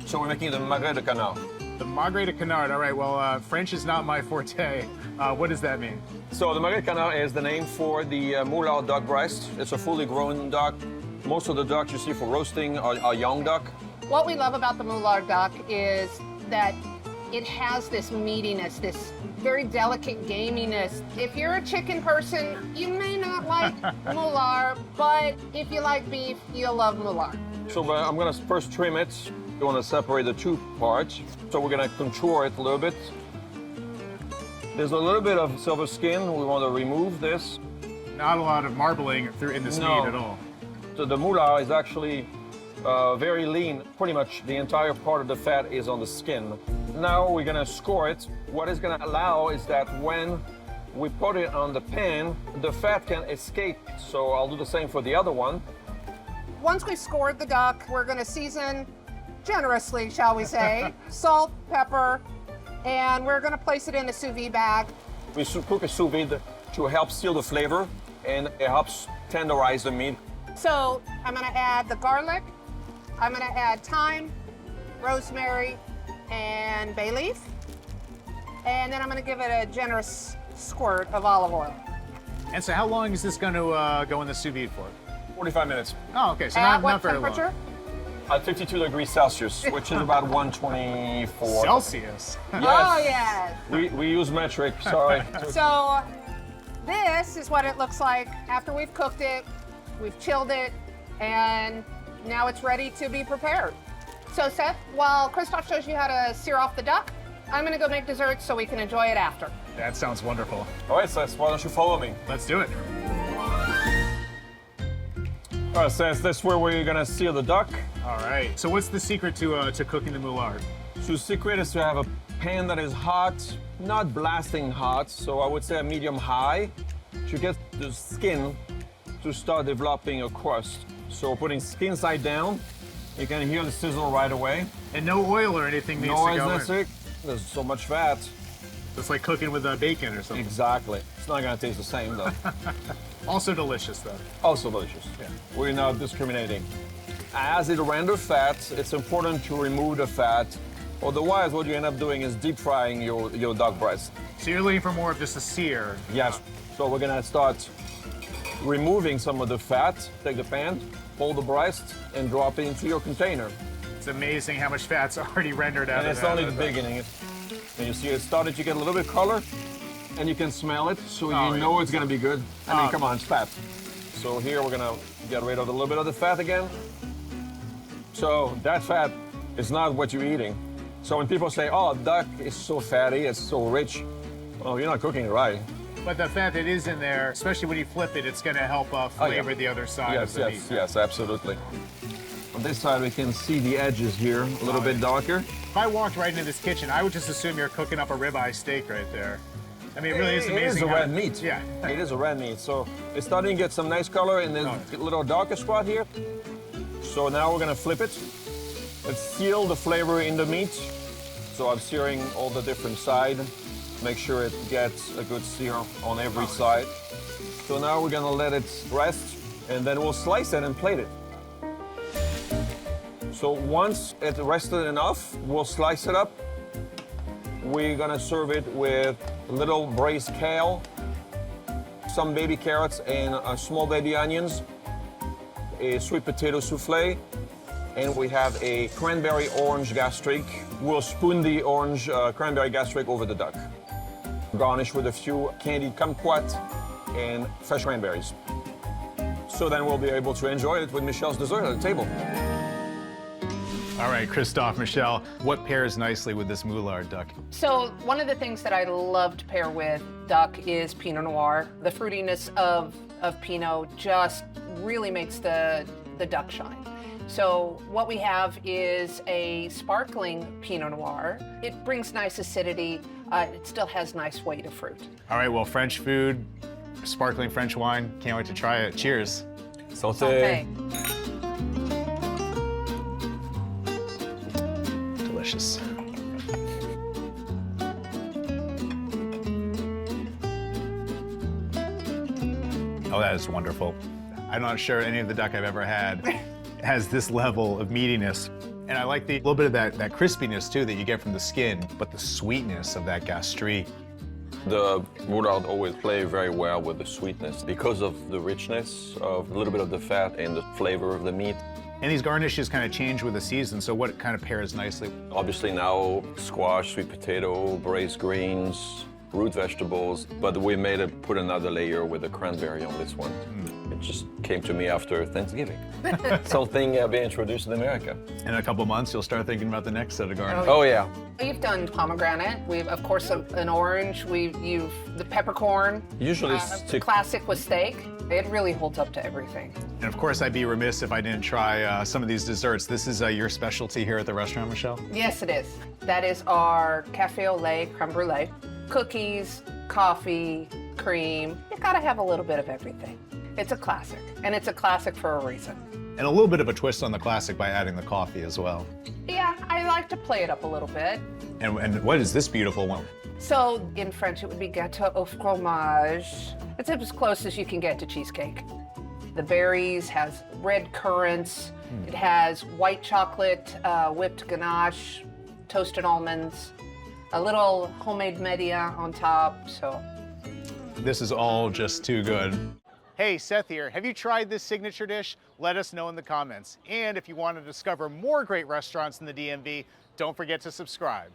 So we're making the magret de canard. The magret de canard. All right, well, French is not my forte. What does that mean? So the magret de canard is the name for the Moulard duck breast. It's a fully grown duck. Most of the ducks you see for roasting are young duck. What we love about the Moulard duck is that it has this meatiness, this very delicate gaminess. If you're a chicken person, you may not like Moulard, but if you like beef, you'll love Moulard. So I'm gonna first trim it. You wanna separate the two parts. So we're gonna contour it a little bit. There's a little bit of silver skin. We want to remove this. Not a lot of marbling through in this meat at all. So the moulard is actually very lean. Pretty much the entire part of the fat is on the skin. Now we're gonna score it. What it's gonna allow is that when we put it on the pan, the fat can escape. So I'll do the same for the other one. Once we've scored the duck, we're gonna season generously, shall we say, salt, pepper, and we're gonna place it in a sous vide bag. We cook a sous vide to help seal the flavor, and it helps tenderize the meat. So I'm gonna add the garlic, I'm gonna add thyme, rosemary, and bay leaf. And then I'm gonna give it a generous squirt of olive oil. And so how long is this going to go in the sous vide for? 45 minutes. Oh, okay, so At what not very long. temperature? At 52 degrees Celsius, which is about 124. Celsius. Yes. Oh, yes. We use metric, sorry. So this is what it looks like after we've cooked it, we've chilled it, and now it's ready to be prepared. So Seth, while Christophe shows you how to sear off the duck, I'm gonna go make desserts so we can enjoy it after. That sounds wonderful. All right, Seth, why don't you follow me? Let's do it. All right, Seth, this is where we're gonna sear the duck. All right. So what's the secret to cooking the moulard? So the secret is to have a pan that is hot, not blasting hot, so I would say a medium high, to get the skin to start developing a crust. So putting skin side down, you can hear the sizzle right away. And no oil or anything needs No to oil go in. necessary. There's so much fat. It's like cooking with bacon or something. Exactly. It's not gonna taste the same though. Also delicious, though. Also delicious. Yeah. We're not discriminating. As it renders fat, it's important to remove the fat. Otherwise, what you end up doing is deep frying your duck breast. So you're looking for more of just a sear. Yes. So we're gonna start removing some of the fat. Take the pan, pull the breast, and drop it into your container. It's amazing how much fat's already rendered out And of it's that. only the beginning. And you see it started to get a little bit color, and you can smell it, so Oh, you yeah. know it's gonna be good. I mean, Oh. come on, it's fat. So here we're gonna get rid of a little bit of the fat again. So that fat is not what you're eating. So when people say, oh, duck is so fatty, it's so rich, well, you're not cooking it right. But the fat that is in there, especially when you flip it, it's going to help flavor the other side Yes, of the meat. yes, absolutely. On this side, we can see the edges here, a little bit darker. If I walked right into this kitchen, I would just assume you're cooking up a ribeye steak right there. I mean, it really is amazing. It is a how- red meat. Yeah. It is a red meat. So it's starting to get some nice color in the little darker spot here. So now we're gonna flip it. Let's seal the flavor in the meat. So I'm searing all the different sides. Make sure it gets a good sear on every side. So now we're gonna let it rest, and then we'll slice it and plate it. So once it rested enough, we'll slice it up. We're gonna serve it with a little braised kale, some baby carrots and small baby onions, a sweet potato souffle, and we have a cranberry orange gastrique. We'll spoon the orange cranberry gastrique over the duck. Garnish with a few candied kumquat and fresh cranberries. So then we'll be able to enjoy it with Michelle's dessert at the table. All right, Christophe, Michelle, what pairs nicely with this moulard duck? So one of the things that I love to pair with duck is Pinot Noir. The fruitiness of Pinot just really makes the duck shine. So what we have is a sparkling Pinot Noir. It brings nice acidity. It still has nice weight of fruit. All right, well, French food, sparkling French wine. Can't wait to try it. Cheers. Santé. Delicious. Oh, that is wonderful. I'm not sure any of the duck I've ever had has this level of meatiness. And I like the little bit of that crispiness too that you get from the skin, but the sweetness of that gastrique. The roulade always play very well with the sweetness because of the richness of a little bit of the fat and the flavor of the meat. And these garnishes kind of change with the season, so what kind of pairs nicely? Obviously now squash, sweet potato, braised greens, root vegetables, but we put another layer with the cranberry on this one. It just came to me after Thanksgiving. Something being introduced in America. In a couple months, you'll start thinking about the next set of garnishes. Oh yeah. We've done pomegranate. We've, of course, an orange. You've the peppercorn. Usually The stick. classic with steak. It really holds up to everything. And of course, I'd be remiss if I didn't try some of these desserts. This is your specialty here at the restaurant, Michelle? Yes, it is. That is our cafe au lait creme brulee. Cookies, coffee, cream. You gotta have a little bit of everything. It's a classic, and it's a classic for a reason. And a little bit of a twist on the classic by adding the coffee as well. Yeah, I like to play it up a little bit. And what is this beautiful one? So in French, it would be gâteau au fromage. It's as close as you can get to cheesecake. The berries has red currants. It has white chocolate, whipped ganache, toasted almonds, a little homemade media on top. So This is all just too good. Hey, Seth here. Have you tried this signature dish? Let us know in the comments. And if you want to discover more great restaurants in the DMV, don't forget to subscribe.